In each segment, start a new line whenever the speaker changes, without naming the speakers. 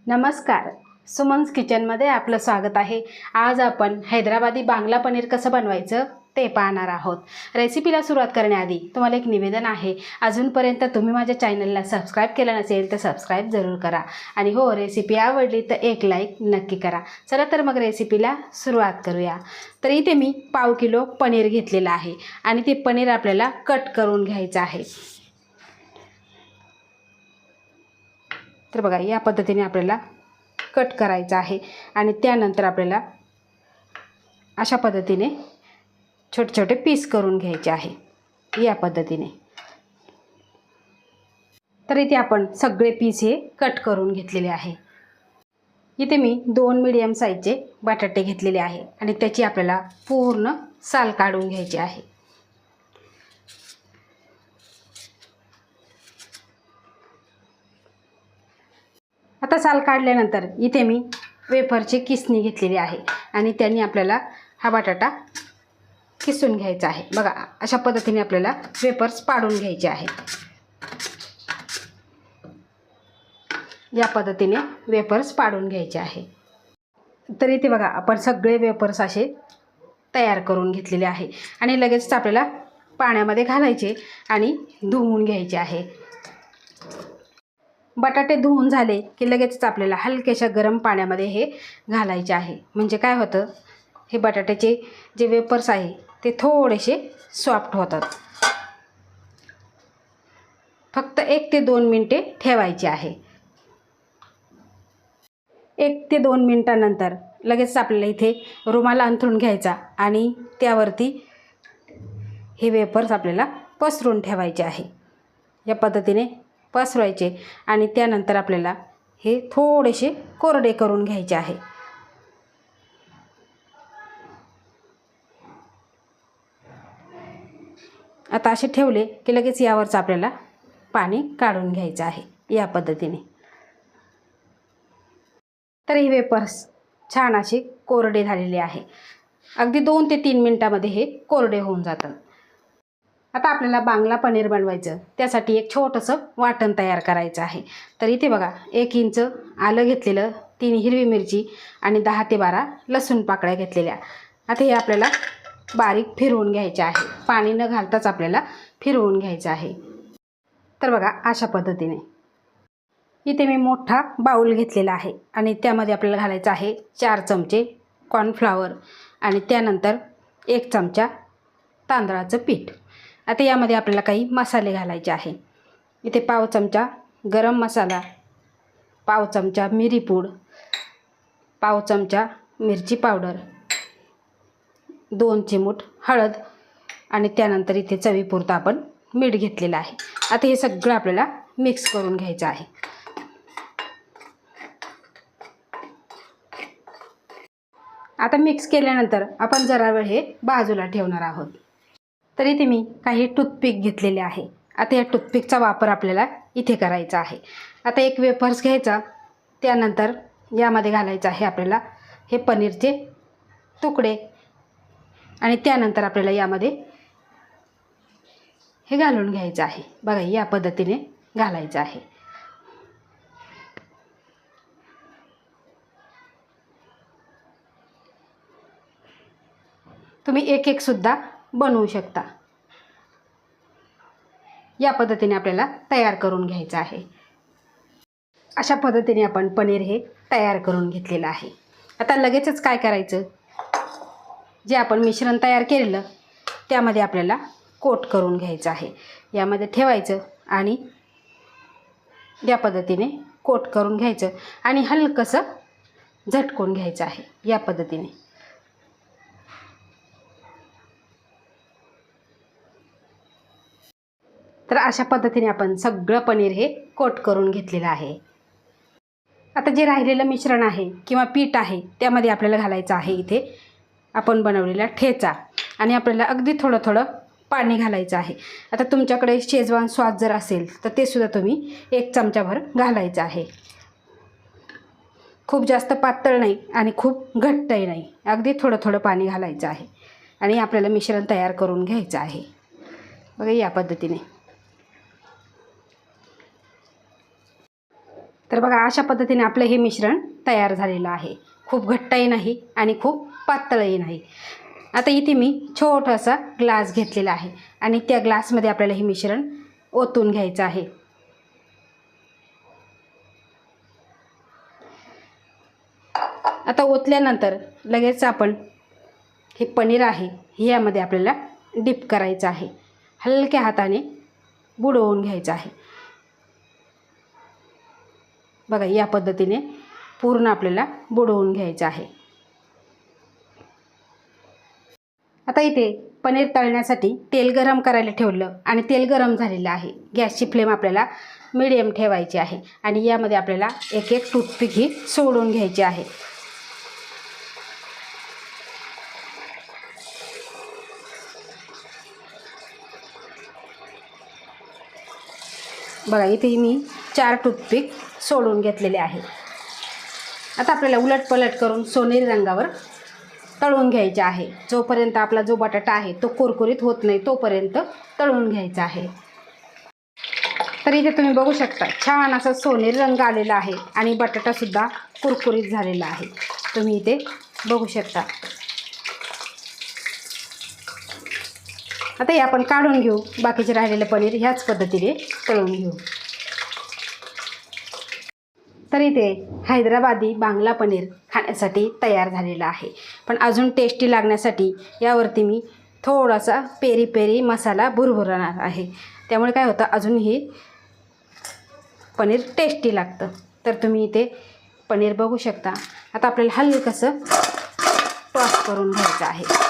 नमस्कार, सुमन्स किचनमध्ये आपलं स्वागत आहे। आज आपण हैदराबादी बांगला पनीर कसं बनवायचं ते पाहणार आहोत। रेसिपीला सुरुवात करण्याआधी तुम्हाला एक निवेदन आहे, अजूनपर्यंत तुम्ही माझ्या चॅनलला सबस्क्राईब केलं नसेल तर सबस्क्राईब जरूर करा आणि हो, रेसिपी आवडली तर एक लाईक नक्की करा। चला तर मग रेसिपीला सुरुवात करूया। तर इथे मी पाव किलो पनीर घेतलेलं आहे आणि ते पनीर आपल्याला कट करून घ्यायचं आहे। तर बघा, या पद्धतीने आपल्याला कट करायचं आहे आणि त्यानंतर आपल्याला अशा पद्धतीने छोटे छोटे पीस करून घ्यायचे आहे या पद्धतीने। तर इथे आपण सगळे पीस हे कट करून घेतलेले आहे। इथे मी 2 मीडियम साईजचे बटाटे घेतलेले आहे आणि त्याची आपल्याला पूर्ण साल काढून घ्यायची आहे। आता साल काढल्यानंतर इथे मी वेफरची किसणी घेतलेली आहे आणि त्यांनी आपल्याला हा बटाटा किसून घ्यायचा आहे। बघा, अशा पद्धतीने आपल्याला वेफर्स पाडून घ्यायचे आहे। या पद्धतीने वेफर्स पाडून घ्यायचे आहे। तर इथे बघा, आपण सगळे वेफर्स असे तयार करून घेतलेले आहे आणि लगेच आपल्याला पाण्यामध्ये घालायचे आणि धुवून घ्यायचे आहे। बटाटे धुवून झाले की लगेचच आपल्याला हलक्याशा गरम पाण्यामध्ये हे घालायचे आहे। म्हणजे काय होतं, हे बटाट्याचे जे वेफर्स आहे ते थोडेसे सॉफ्ट होतात। फक्त 1 ते 2 मिनिटे ठेवायचे आहे। 1 ते 2 मिनिटांनंतर लगेच आपल्याला इथे रुमाल अंथरून घ्यायचा आणि त्यावरती हे वेफर्स आपल्याला पसरून ठेवायचे आहे। या पद्धतीने पसरवायचे आणि त्यानंतर आपल्याला हे थोडेसे कोरडे करून घ्यायचे आहे। आता असे ठेवले की लगेच यावरच आपल्याला पाणी काढून घ्यायचं आहे या पद्धतीने। तर हे वेफर्स छान असे कोरडे झालेले आहे। अगदी 2 ते 3 मिनिटांमध्ये हे कोरडे होऊन जातात। आता आपल्याला बांगला पनीर बनवायचं, त्यासाठी एक छोटंसं वाटण तयार करायचं आहे। तर इथे बघा, 1 इंच आलं घेतलेलं, 3 हिरवी मिरची आणि 10 ते 12 लसूण पाकळ्या घेतलेल्या। आता हे आपल्याला बारीक फिरवून घ्यायचे आहे। पाणी न घालताच आपल्याला फिरवून घ्यायचं आहे। तर बघा, अशा पद्धतीने इथे मी मोठा बाउल घेतलेला आहे आणि त्यामध्ये आपल्याला घालायचं आहे 4 चमचे कॉर्नफ्लॉवर आणि त्यानंतर 1 चमचा तांदळाचं पीठ। आता यामध्ये आपल्याला काही मसाले घालायचे आहे। इथे पाव चमचा गरम मसाला, पाव चमचा मिरीपूड, पाव चमचा मिरची पावडर, 2 चिमूट हळद आणि त्यानंतर इथे चवीपुरतं आपण मीठ घेतलेलं आहे। आता हे सगळं आपल्याला मिक्स करून घ्यायचं आहे। आता मिक्स केल्यानंतर आपण जरा वेळ हे बाजूला ठेवणार आहोत। तर इथे मी काही टूथपिक घेतलेले आहे। आता या टूथपिकचा वापर आपल्याला इथे करायचा आहे। आता एक वेफर्स घ्यायचा, त्यानंतर यामध्ये घालायचं आहे आपल्याला हे पनीरचे तुकडे आणि त्यानंतर आपल्याला यामध्ये हे घालून घ्यायचं आहे। बघा, या पद्धतीने घालायचं आहे। तुम्ही एक एक सुद्धा बनवू शकता। या पद्धतीने आपल्याला तयार करून घ्यायचं आहे। अशा पद्धतीने आपण पनीर हे तयार करून घेतलेलं आहे। आता लगेचच काय करायचं, जे आपण मिश्रण तयार केलेलं त्यामध्ये आपल्याला कोट करून घ्यायचं आहे। यामध्ये ठेवायचं आणि या पद्धतीने कोट करून घ्यायचं आणि हलकंसं झटकून घ्यायचं आहे या पद्धतीने। तर अशा पद्धतीने आपण सगळं पनीर हे कोट करून घेतलेलं आहे। आता जे राहिलेलं मिश्रण आहे किंवा पीठ आहे त्यामध्ये आपल्याला घालायचं आहे इथे आपण बनवलेला ठेचा आणि आपल्याला अगदी थोडं थोडं पाणी घालायचं आहे। आता तुमच्याकडे शेजवान सॉस जर असेल तर ते सुद्धा तुम्ही 1 चमचाभर घालायचं आहे। खूप जास्त पातळ नाही आणि खूप घट्टही नाही, अगदी थोडं थोडं पाणी घालायचं आहे आणि आपल्याला मिश्रण तयार करून घ्यायचं आहे। बघा, या पद्धतीने तर बघा अशा पद्धतीने आपलं हे मिश्रण तयार झालेलं आहे. खूप घट्टही नाही आणि खूप पातळही नाही. आता इथे मी छोटासा ग्लास घेतलेला आहे आणि त्या ग्लासमध्ये आपल्याला हे मिश्रण ओतून घ्यायचं आहे. आता ओतल्यानंतर लगेच आपण हे पनीर आहे हे यामध्ये आपल्याला डिप करायचं आहे. हलक्या हाताने बुडवून घ्यायचं आहे. बघा या पद्धतीने पूर्ण आपल्याला बुडवून घ्यायचं आहे. आता इथे पनीर तळण्यासाठी तेल गरम करायला ठेवलं आणि तेल गरम झालेलं आहे. गॅसची फ्लेम आपल्याला मीडियम ठेवायची आहे आणि यामध्ये आपल्याला एक एक टूथपिक ही सोडून घ्यायची आहे. बघा इथे मी 4 टूथपिक सोडून घेतलेले आहे. आता आपल्याला उलटपलट करून सोनेरी रंगावर तळून घ्यायचे आहे. जोपर्यंत आपला जो बटाटा आहे तो कुरकुरीत होत नाही तोपर्यंत तळून घ्यायचा आहे. तर इथे तुम्ही बघू शकता छान असा सोनेरी रंग आलेला आहे आणि बटाटासुद्धा कुरकुरीत झालेला आहे. तुम्ही इथे बघू शकता. आता हे आपण काढून घेऊ. बाकीचे राहिलेले पनीर ह्याच पद्धतीने तळून घेऊ. तर इथे हैदराबादी बांगला पनीर खाण्यासाठी तयार झालेला आहे. पण अजून टेस्टी लागण्यासाठी यावरती मी थोडासा पेरी पेरी मसाला भुरभुरणार आहे. त्यामुळे काय होतं अजून हे पनीर टेस्टी लागतं. तर तुम्ही इथे पनीर बघू शकता. आता आपल्याला हलकंसं टॉस करून घ्यायचं आहे.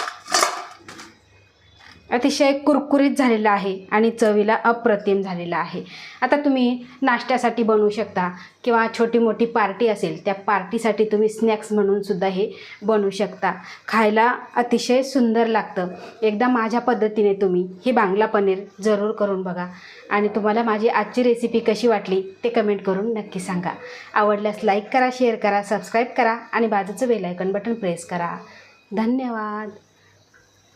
अतिशय कुरकुरीत झालेला आहे आणि चवीला अप्रतिम झालेला आहे. आता तुम्ही नाश्त्यासाठी बनवू शकता किंवा छोटी मोठी पार्टी असेल त्या पार्टीसाठी तुम्ही स्नॅक्स म्हणून सुद्धा हे बनवू शकता. खायला अतिशय सुंदर लागतं. एकदा माझ्या पद्धतीने तुम्ही हे बांगला पनीर जरूर करून बघा आणि तुम्हाला माझी आजची रेसिपी कशी वाटली ते कमेंट करून नक्की सांगा. आवडल्यास लाईक करा, शेअर करा, सबस्क्राईब करा आणि बाजूचं बेल आयकॉन बटन प्रेस करा. धन्यवाद.